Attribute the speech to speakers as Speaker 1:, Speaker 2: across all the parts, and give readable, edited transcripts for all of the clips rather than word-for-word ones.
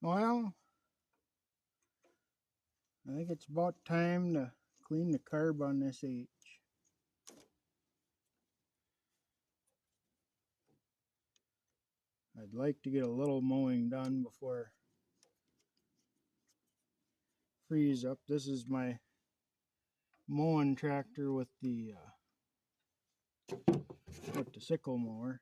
Speaker 1: Well, I think it's about time to clean the carb on this H. I'd like to get a little mowing done before freeze up. This is my mowing tractor with the sickle mower.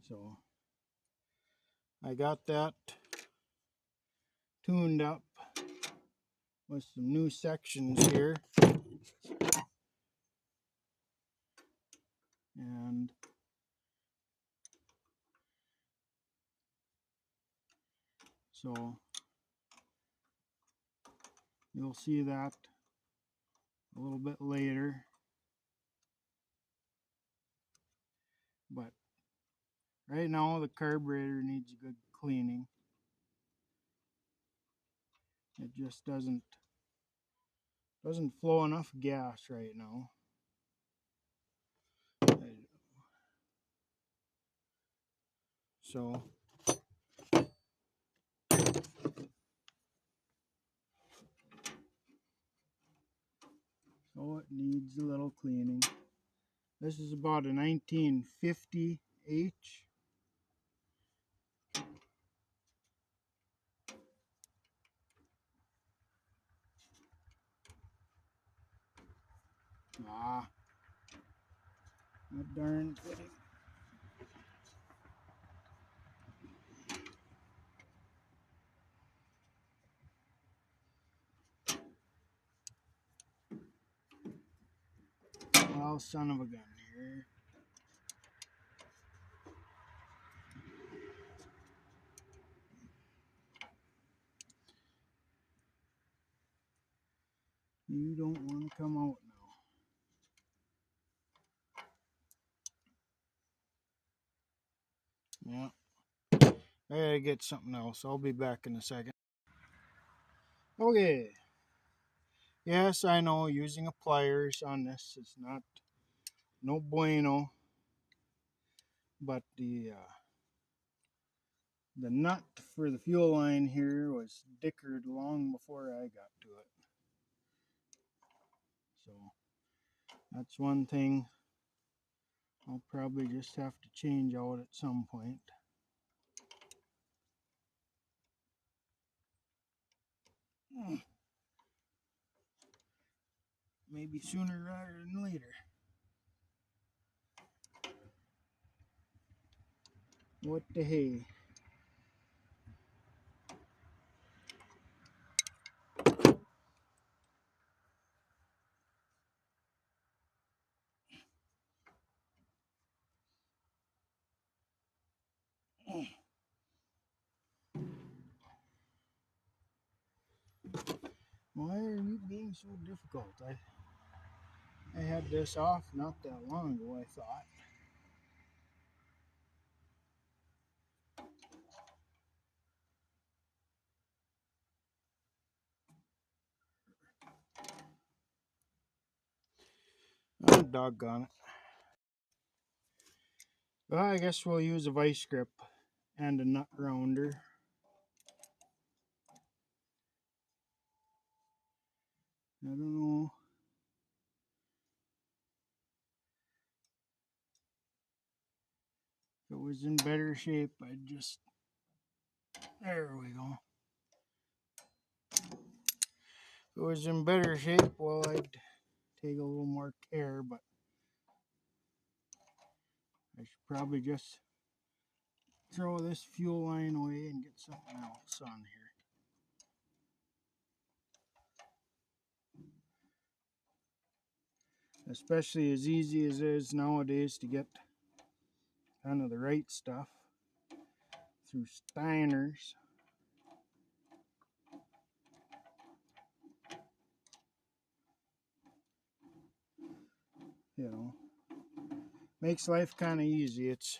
Speaker 1: So I got that tuned up with some new sections here. And so you'll see that a little bit later. But right now the carburetor needs a good cleaning. It just doesn't flow enough gas right now. So it needs a little cleaning. This is about a 1950 H. That darn fitting. Well, son of a gun here. You don't want to come out now. Yeah. I gotta get something else. I'll be back in a second. Okay. Yes, I know using a pliers on this is no bueno. But the nut for the fuel line here was dickered long before I got to it. So that's one thing I'll probably just have to change out at some point. Maybe sooner rather than later. What the hey? Why are you being so difficult? I had this off not that long ago, I thought. Oh, doggone it. Well, I guess we'll use a vice grip and a nut rounder. I don't know. If it was in better shape, I'd just... There we go. If it was in better shape, well, I'd take a little more care, but I should probably just throw this fuel line away and get something else on here. Especially as easy as it is nowadays to get kind of the right stuff through Steiner's. You know, makes life kind of easy. It's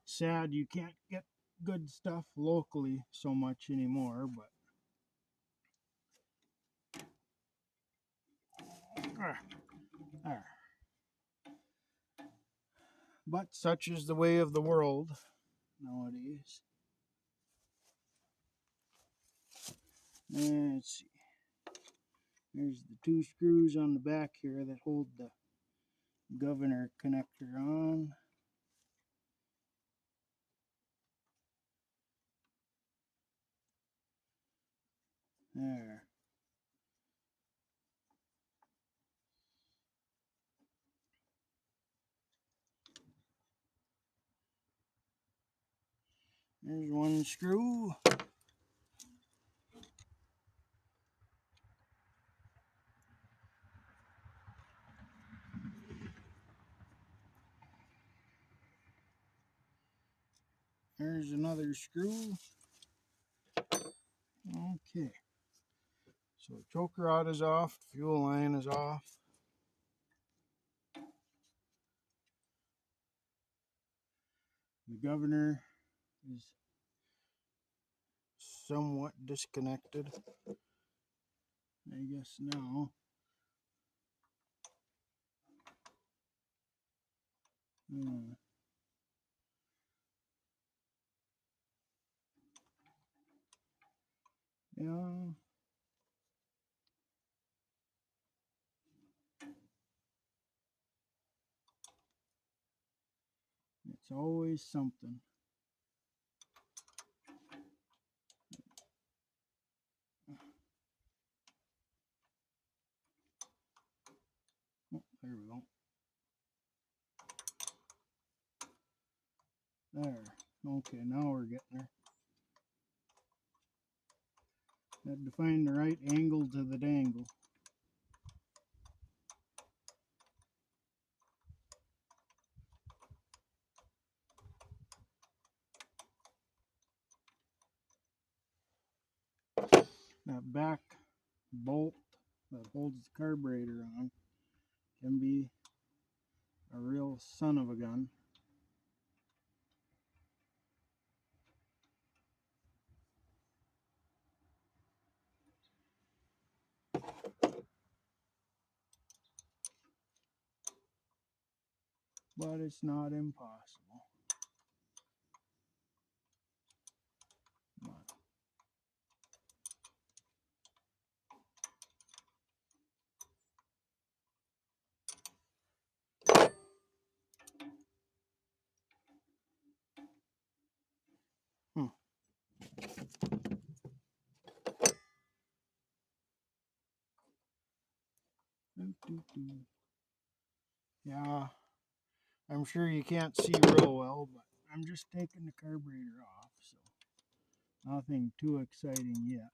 Speaker 1: sad you can't get good stuff locally so much anymore, but But such is the way of the world nowadays. And let's see. There's the two screws on the back here that hold the governor connector on. There. There's one screw. There's another screw. Okay. So choker rod is off, fuel line is off. The governor is somewhat disconnected, I guess now. Yeah, it's always something. Oh, there we go. There. Okay, now we're getting there. Had to find the right angle to the dangle. That back bolt that holds the carburetor on can be a real son of a gun. But it's not impossible. Yeah, I'm sure you can't see real well, but I'm just taking the carburetor off, so nothing too exciting yet.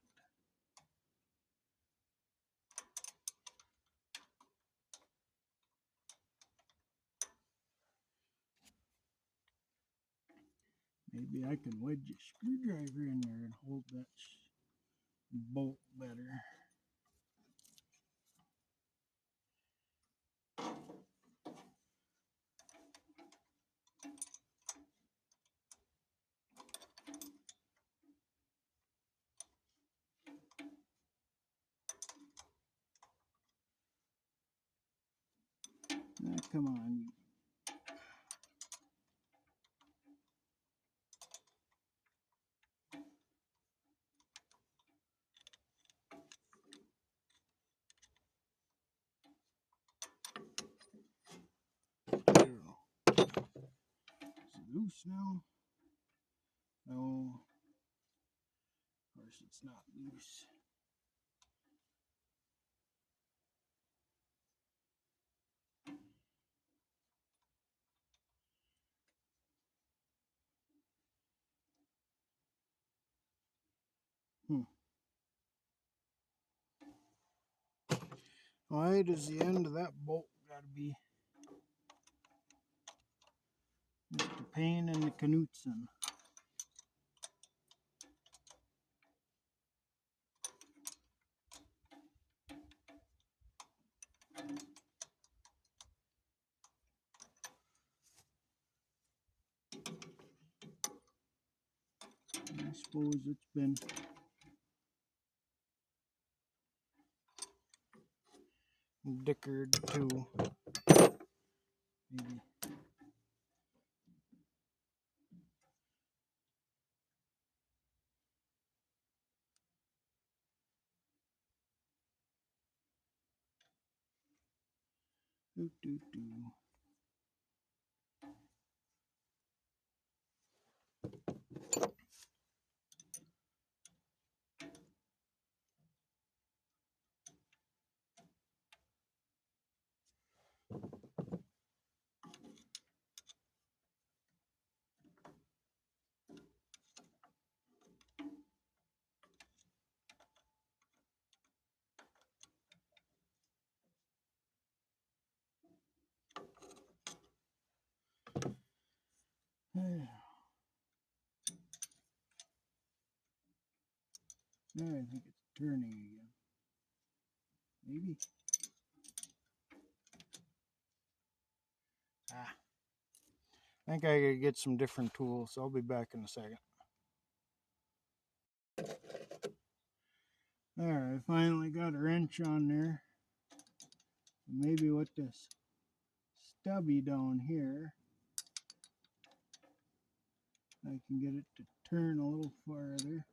Speaker 1: Maybe I can wedge a screwdriver in there and hold that bolt better. Come on. Is it loose now? No. Of course it's not loose. Why does the end of that bolt gotta be just a pain in the Knudsen? I suppose it's been dickered too. Maybe Do, do, do. Now I think it's turning again. Maybe. I think I gotta get some different tools. I'll be back in a second. There, I finally got a wrench on there. Maybe with this stubby down here, I can get it to turn a little farther.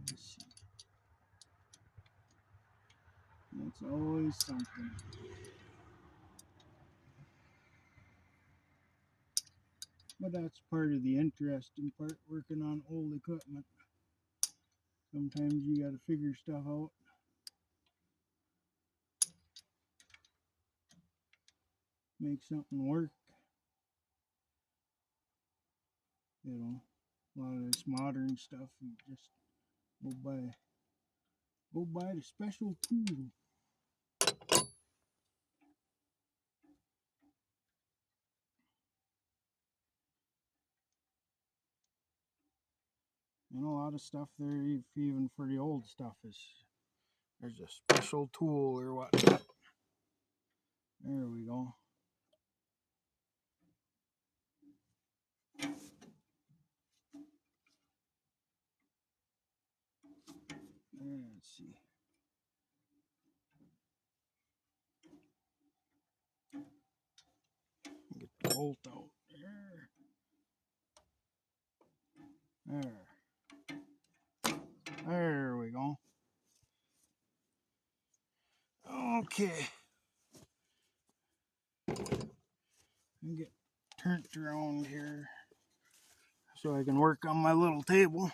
Speaker 1: Let's see. That's always something. But that's part of the interesting part, working on old equipment. Sometimes you gotta figure stuff out. Make something work. You know, a lot of this modern stuff, you just go buy the special tool. And a lot of stuff there, even for the old stuff, there's a special tool or whatnot. There we go. Let's see. Get the bolt out there. There we go. Okay. And get turned around here so I can work on my little table.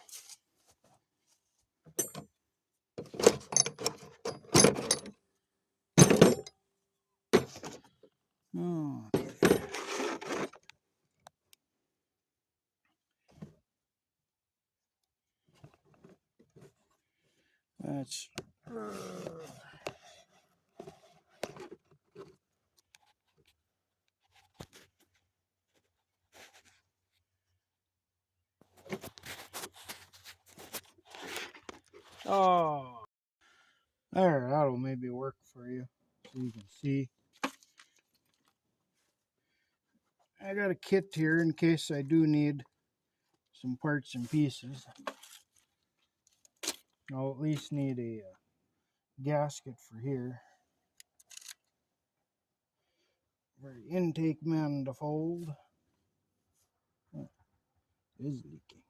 Speaker 1: Oh, that's oh, there, that'll maybe work for you so you can see. I got a kit here in case I do need some parts and pieces. I'll at least need a gasket for here. For the intake manifold. Oh, it is leaking.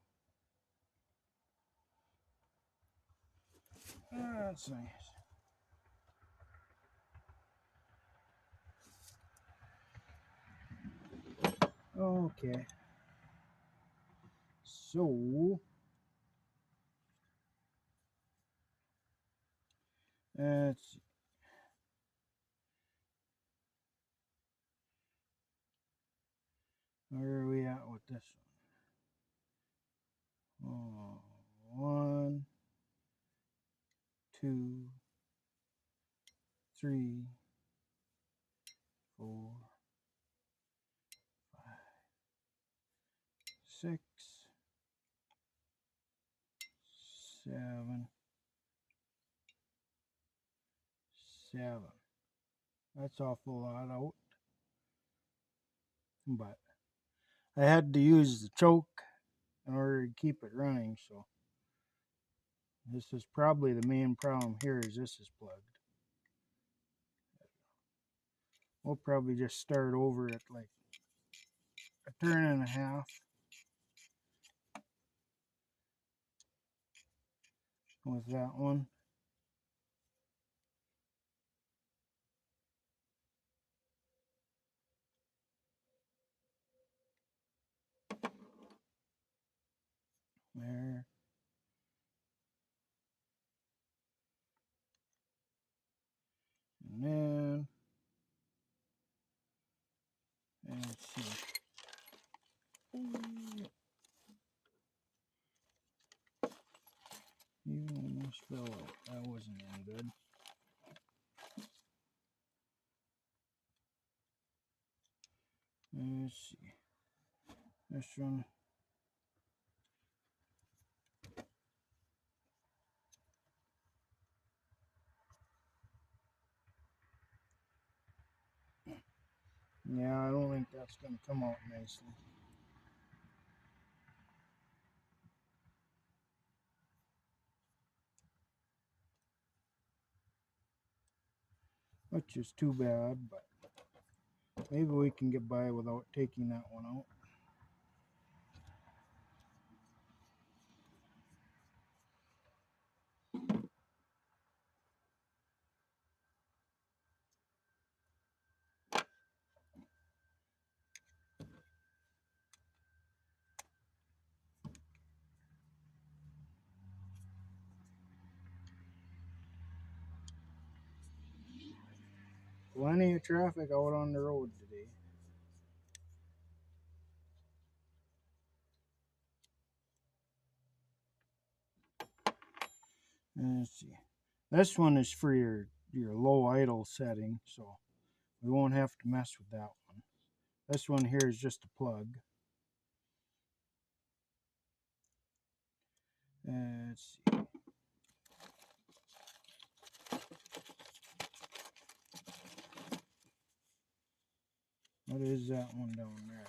Speaker 1: That's nice. Okay. So let's see. Where are we at with this one? Oh, 1, 2, 3, 4, 5, 6, 7, 7. That's awful lot out. But I had to use the choke in order to keep it running, so this is probably the main problem here is this is plugged. We'll probably just start over at like a turn and a half with that one. There. And then, let's see. You almost fell out. That wasn't any good. Let's see. This one. Yeah, I don't think that's going to come out nicely. Which is too bad, but maybe we can get by without taking that one out. Plenty of traffic out on the road today. Let's see. This one is for your low idle setting, so we won't have to mess with that one. This one here is just a plug. Let's see. What is that one down there?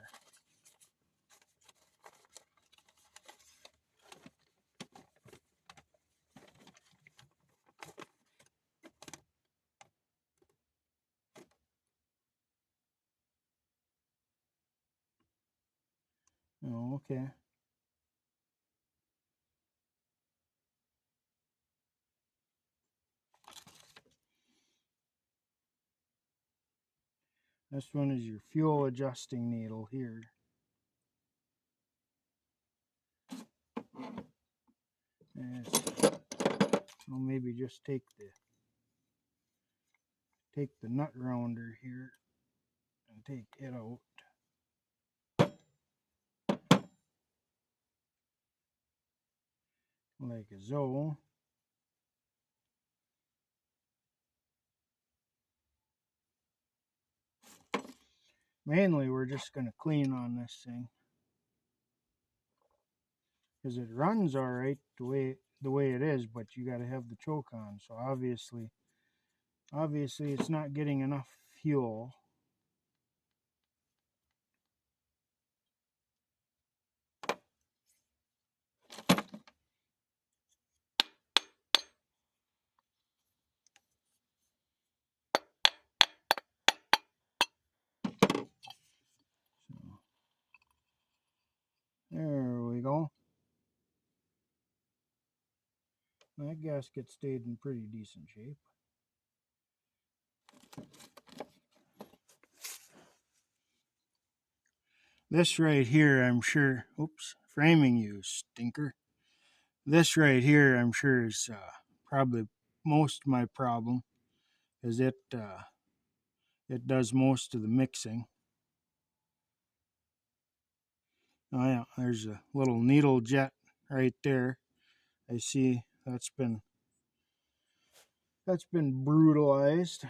Speaker 1: Oh, okay. This one is your fuel adjusting needle here. I'll maybe just take the nut rounder here and take it out. Like so. Mainly we're just going to clean on this thing, because it runs all right the way it is, but you got to have the choke on. So obviously it's not getting enough fuel. So there we go. That gasket stayed in pretty decent shape. This right here, I'm sure, oops, framing you stinker. This right here, I'm sure, is probably most of my problem, because it does most of the mixing. Oh yeah, there's a little needle jet right there. I see that's been brutalized.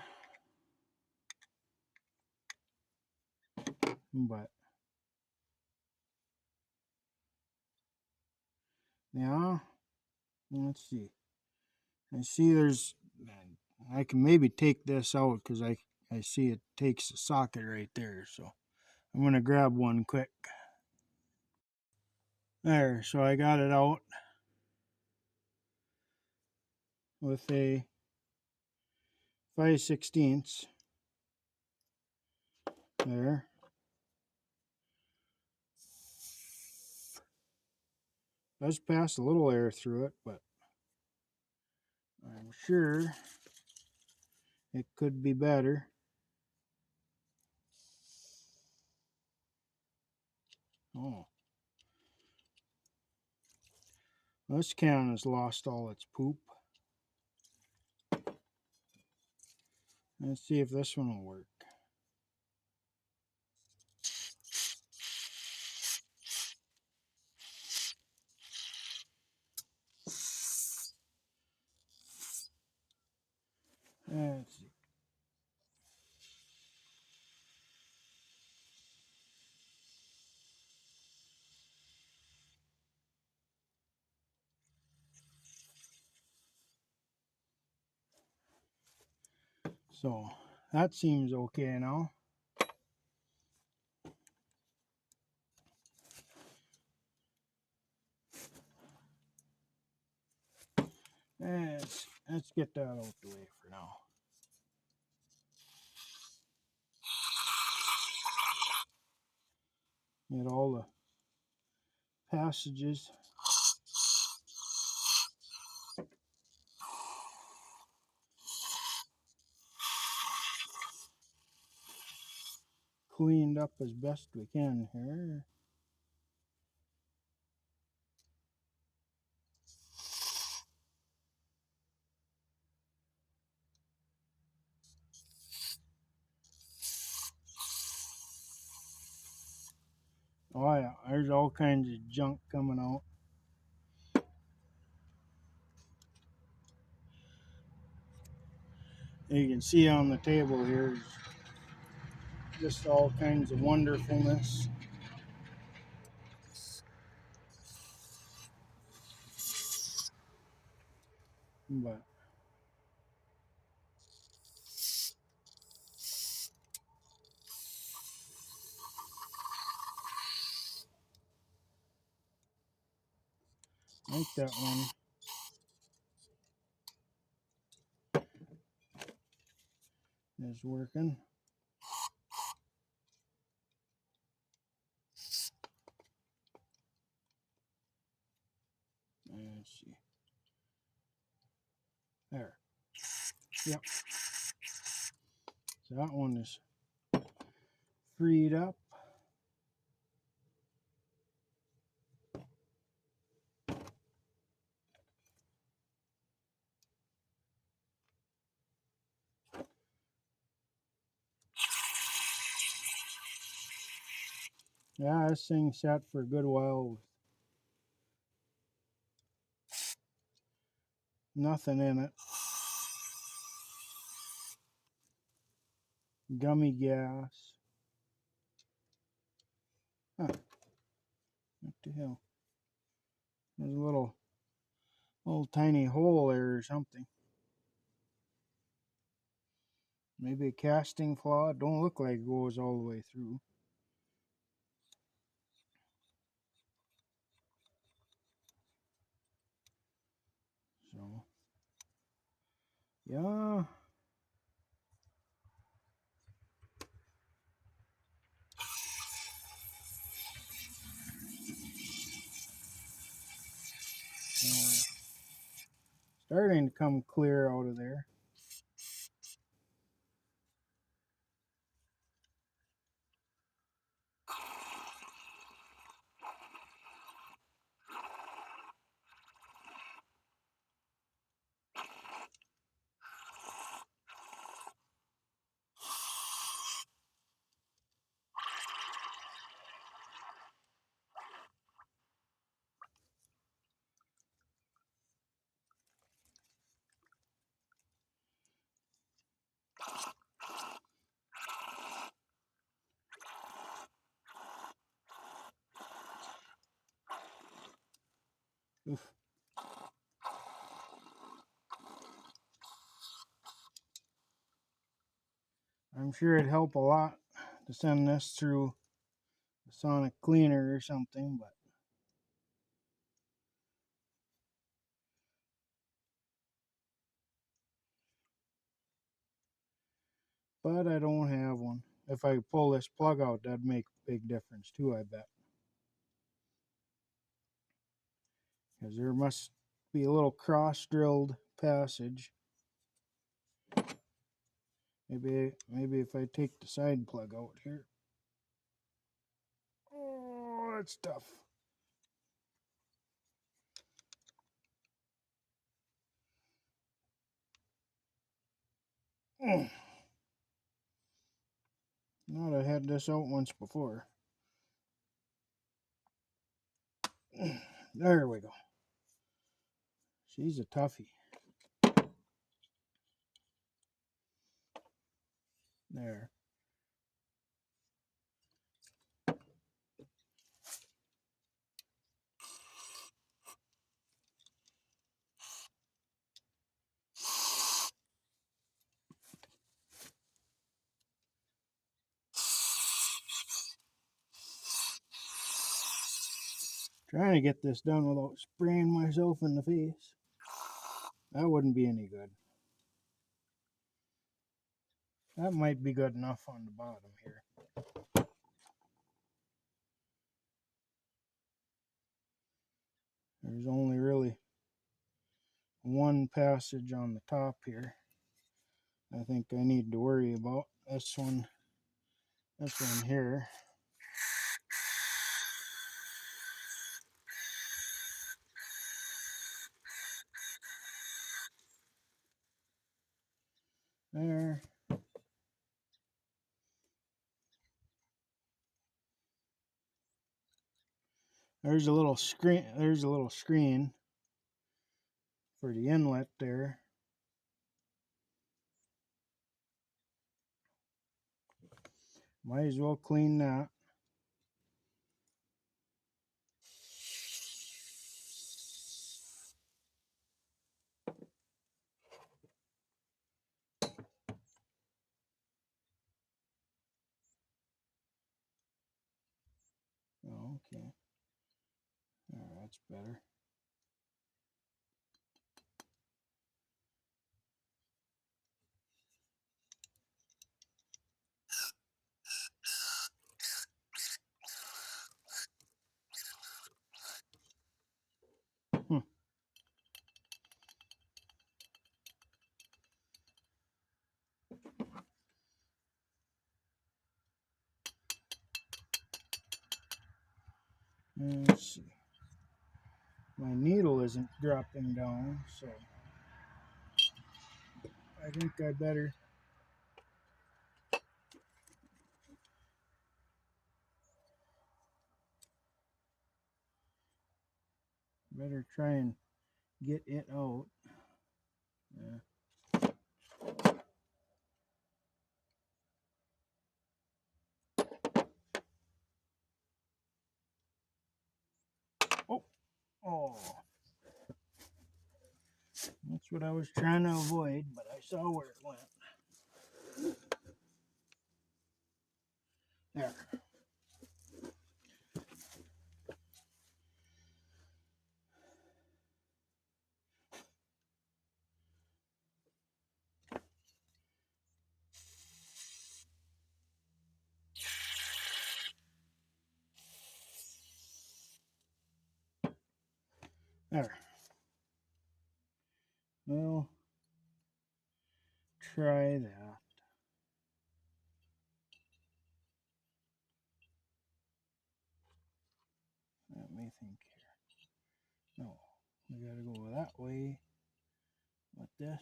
Speaker 1: But yeah, let's see. I see I can maybe take this out because I see it takes the socket right there. So I'm going to grab one quick. There, so I got it out with a 5/16 there. Does pass a little air through it, but I'm sure it could be better. Oh, this can has lost all its poop. Let's see if this one will work. Let's see. So that seems okay now. Let's get that out the way for now. Get all the passages cleaned up as best we can here. Oh yeah, there's all kinds of junk coming out. You can see on the table here just all kinds of wonderfulness. But I think that one is working. Let's see. There. Yep. So that one is freed up. Yeah, this thing sat for a good while with nothing in it. Gummy gas. Huh. What the hell? There's a little tiny hole there or something. Maybe a casting flaw. It don't look like it goes all the way through. So, yeah. Starting to come clear out of there. Oof. I'm sure it'd help a lot to send this through a sonic cleaner or something, but I don't have one. If I pull this plug out, that'd make a big difference too, I bet. because there must be a little cross-drilled passage. Maybe if I take the side plug out here. Oh, that's tough. Not I had this out once before. There we go. She's a toughie. There. Trying to get this done without spraying myself in the face. That wouldn't be any good. That might be good enough on the bottom here. There's only really one passage on the top here I think I need to worry about. This one here. There. There's a little screen for the inlet there. Might as well clean that. Oh, okay. Oh, that's better. Let's see. My needle isn't dropping down, so I think I better try and get it out. Yeah. Oh, that's what I was trying to avoid, but I saw where it went. There. There. Well, try that. Let me think here. No, we gotta go that way with this.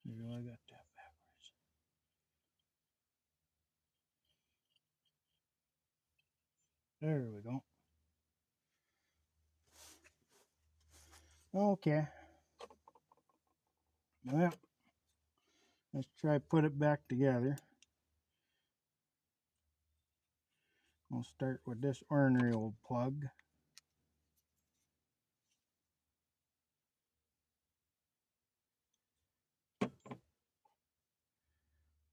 Speaker 1: Maybe I got that backwards. There we go. Okay. Well, let's try put it back together. We'll start with this ornery old plug.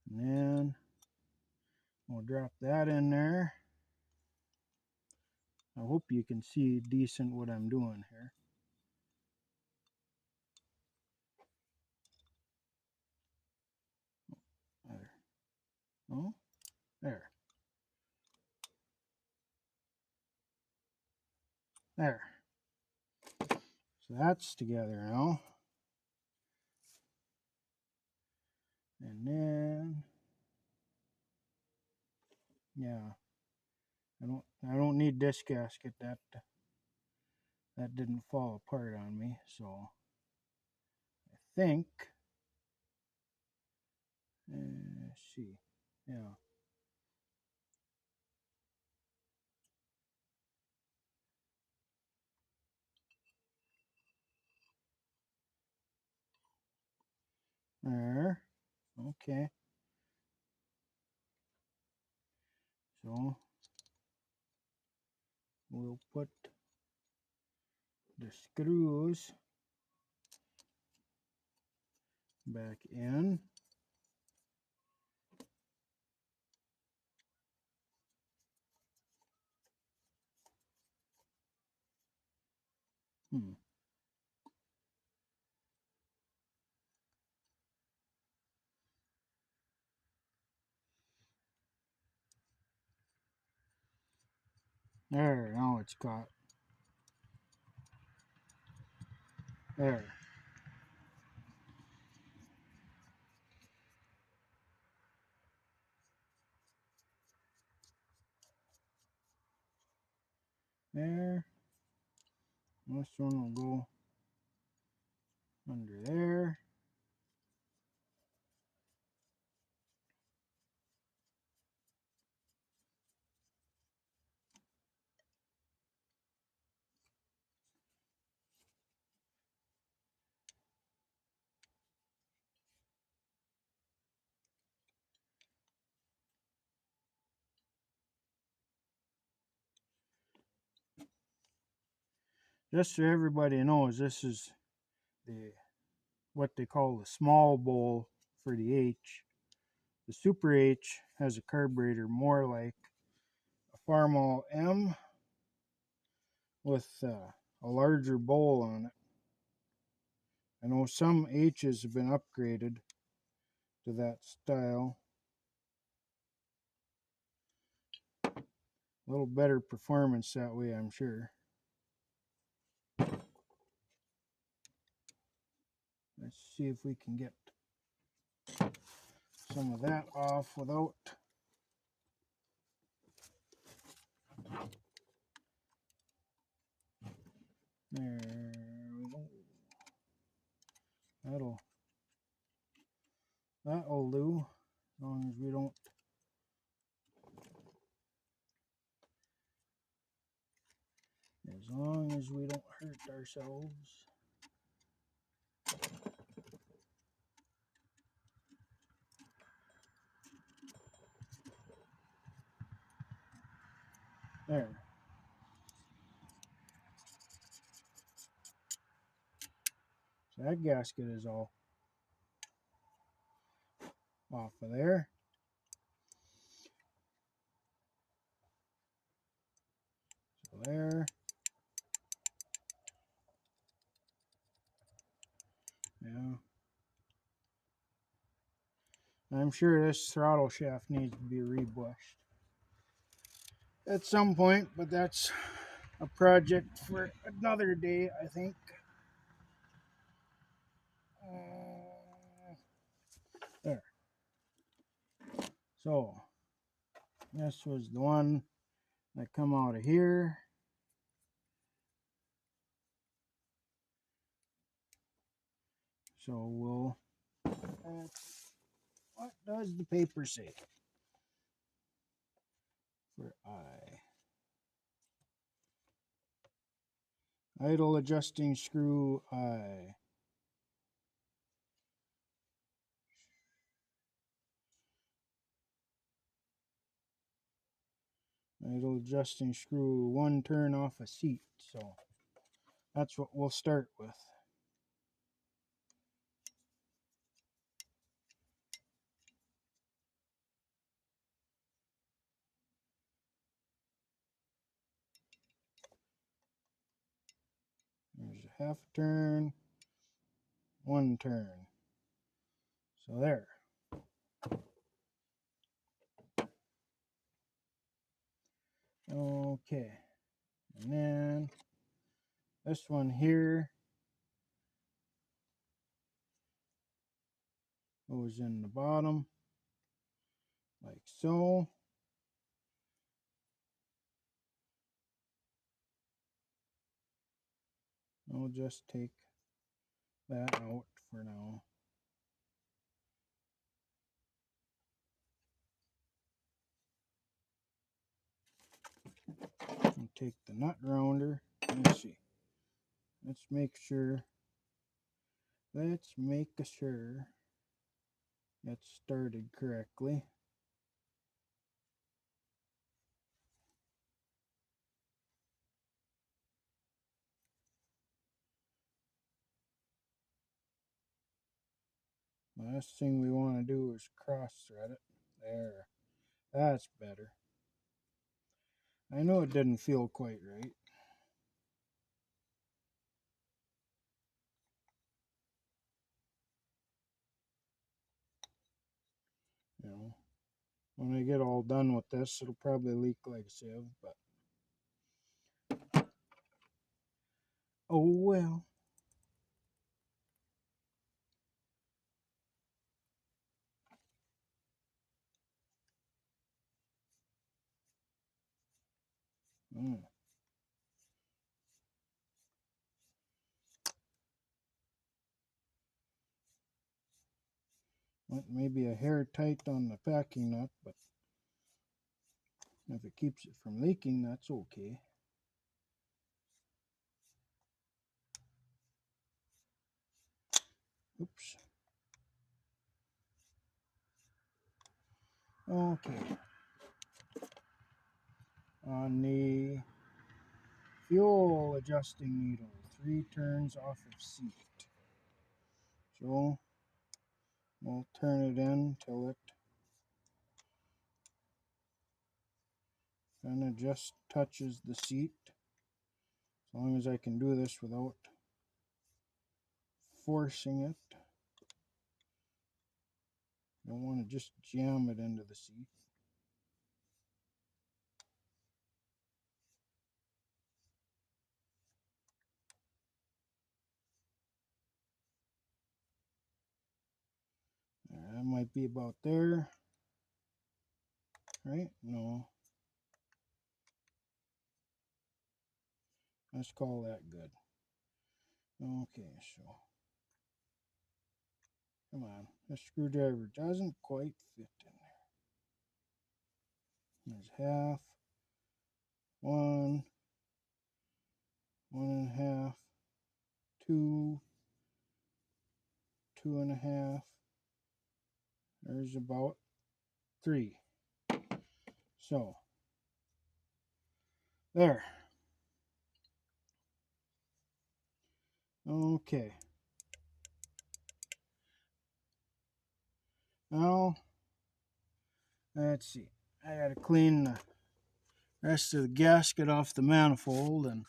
Speaker 1: And then we'll drop that in there. I hope you can see decent what I'm doing here. There. Oh, there. There. So that's together now. And then, yeah, I don't need this gasket. That didn't fall apart on me. So I think, let's see, yeah. There. Okay. So we'll put the screws back in. Hmm. There, now it's caught. There. There. This one will go under there. Just so everybody knows, this is the what they call the small bowl for the H. The Super H has a carburetor more like a Farmall M with a larger bowl on it. I know some H's have been upgraded to that style. A little better performance that way, I'm sure. Let's see if we can get some of that off without there we go. That'll do, as long as we don't hurt ourselves. There. So that gasket is all off of there. So there. Yeah. I'm sure this throttle shaft needs to be rebushed at some point, but that's a project for another day, I think. There. So this was the one that come out of here. So we'll. What does the paper say for I? Idle adjusting screw I. Idle adjusting screw, one turn off a seat. So that's what we'll start with. There's a half turn, one turn. So there. This one here goes in the bottom like so. I'll just take that out for now. And take the nut rounder. Let's see. Let's make sure it's started correctly. Last thing we want to do is cross thread it. There. That's better. I know it didn't feel quite right. You know, when I get all done with this, it'll probably leak like a sieve, but oh well. Well, maybe a hair tight on the packing nut, but if it keeps it from leaking, that's okay. Oops. Okay. On the fuel adjusting needle, 3 turns off of seat. So we'll turn it in till it kind of just touches the seat. As long as I can do this without forcing it. Don't want to just jam it into the seat. That might be about there. Right? No. Let's call that good. Okay, so come on. The screwdriver doesn't quite fit in there. There's half. 1, 1.5, 2, 2.5. There's about 3. So there. Okay. Now, let's see. I gotta clean the rest of the gasket off the manifold, and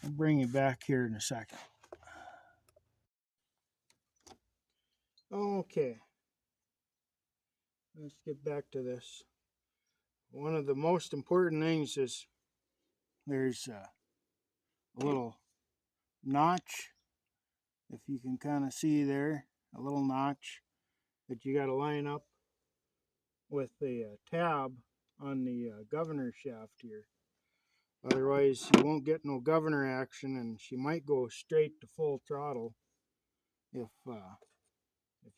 Speaker 1: I'll bring you back here in a second. Okay. Let's get back to this. One of the most important things is there's a little notch, if you can kind of see there, a little notch that you got to line up with the tab on the governor shaft here. Otherwise you won't get no governor action, and she might go straight to full throttle if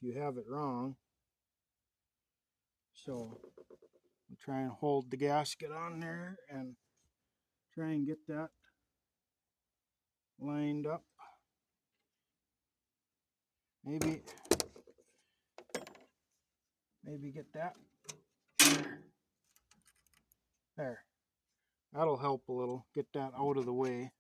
Speaker 1: you have it wrong. So I'll try and hold the gasket on there and try and get that lined up. Maybe get that there. That'll help a little. Get that out of the way.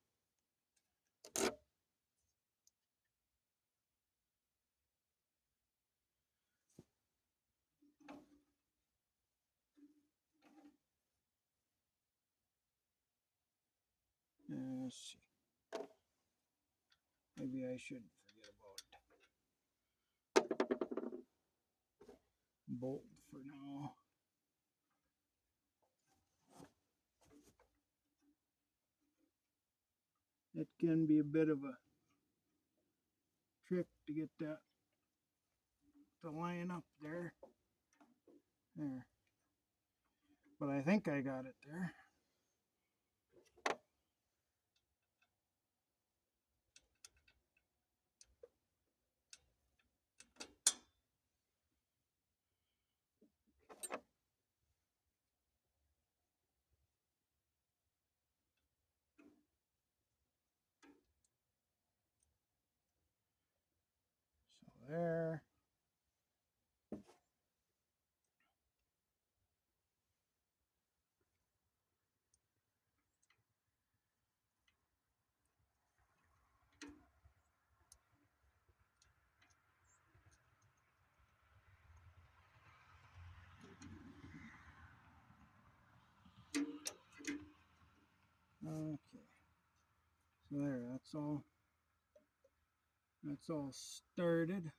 Speaker 1: Let's see. Maybe I should forget about bolt for now. It can be a bit of a trick to get that to line up there. There. But I think I got it there. So there. Okay. So there, that's all started.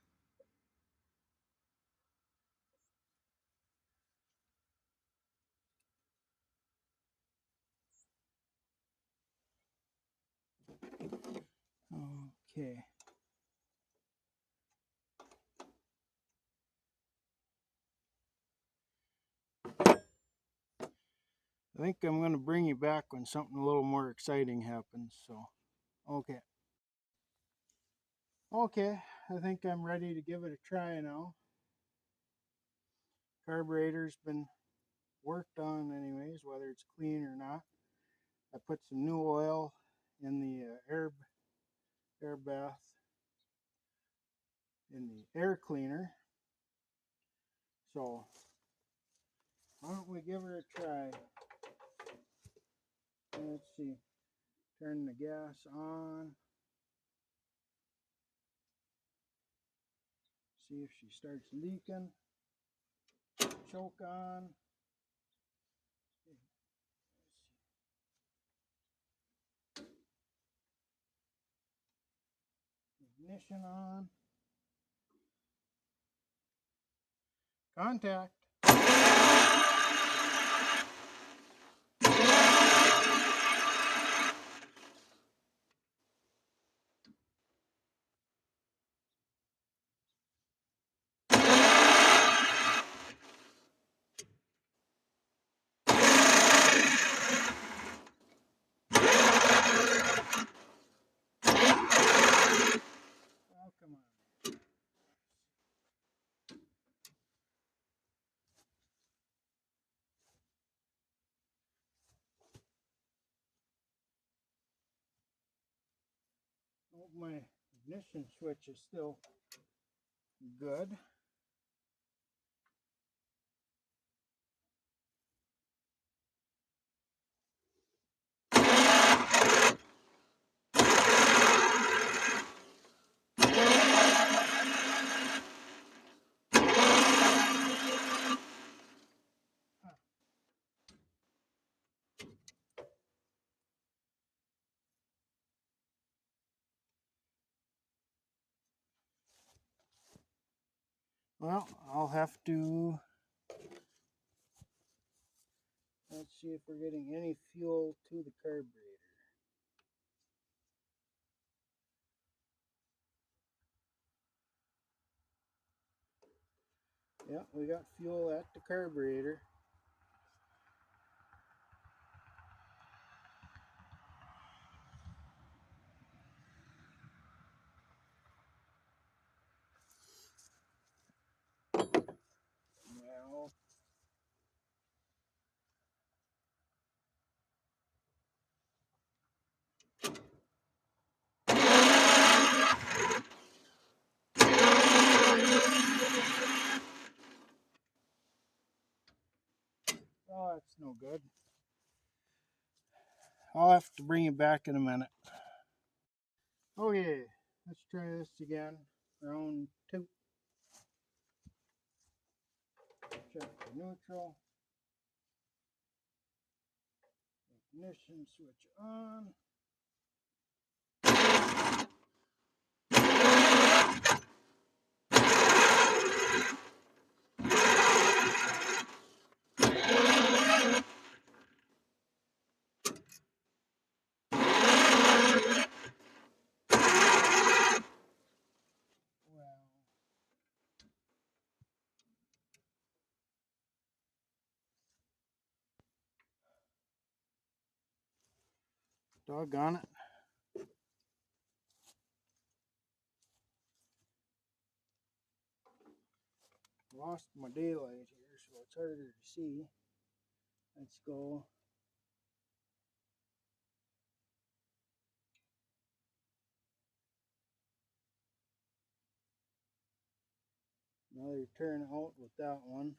Speaker 1: Okay. I think I'm going to bring you back when something a little more exciting happens. So, okay. Okay, I think I'm ready to give it a try now. Carburetor's been worked on anyways, whether it's clean or not. I put some new oil in the air bath, in the air cleaner. So, why don't we give her a try? Let's see. Turn the gas on. See if she starts leaking. Choke on. Ignition on. Contact. Oh, come on. Oh, my ignition switch is still good. Well, I'll have to, let's see if we're getting any fuel to the carburetor. Yeah, we got fuel at the carburetor. Well, oh, that's no good. I'll have to bring you back in a minute. Okay, let's try this again. Round 2. Check the neutral. Ignition switch on. Doggone it. Lost my daylight here, so it's harder to see. Let's go. Another turn out with that one.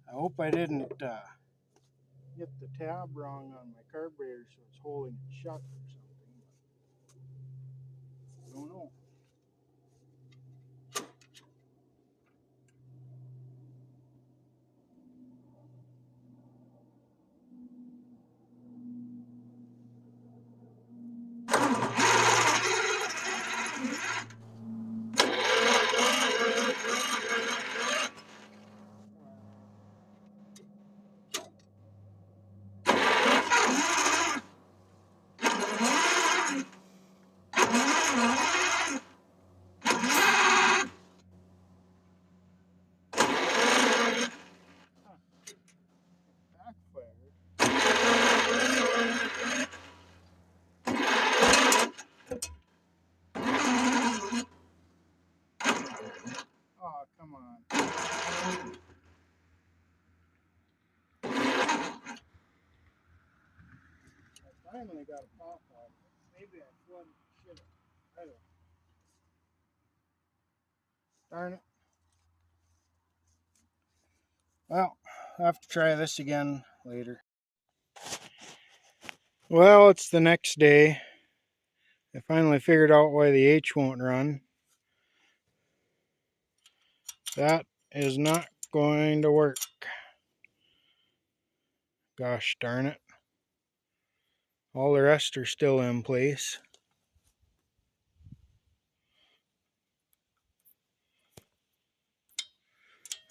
Speaker 1: I hope I didn't hit the tab wrong on my carburetor, so it's holding it shut or something. I don't know. Backfired. Oh, come on. I finally got a pop out. Maybe I should have. I don't know. Darn it. Well, I'll have to try this again later. Well, it's the next day. I finally figured out why the H won't run. That is not going to work. Gosh darn it. All the rest are still in place.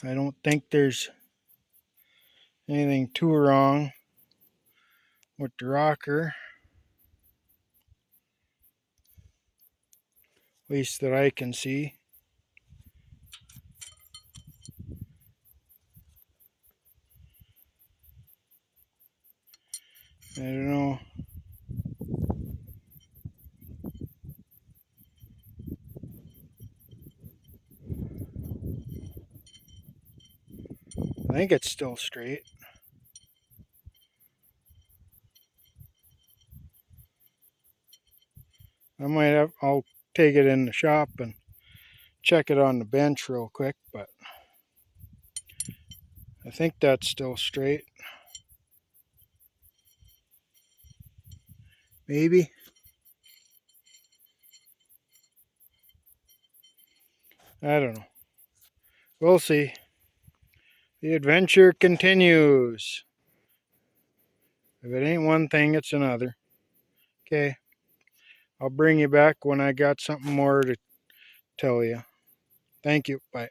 Speaker 1: I don't think there's anything too wrong with the rocker. At least that I can see. I don't know. I think it's still straight. I'll take it in the shop and check it on the bench real quick, but I think that's still straight. Maybe. I don't know. We'll see. The adventure continues. If it ain't one thing, it's another. Okay. I'll bring you back when I got something more to tell you. Thank you. Bye.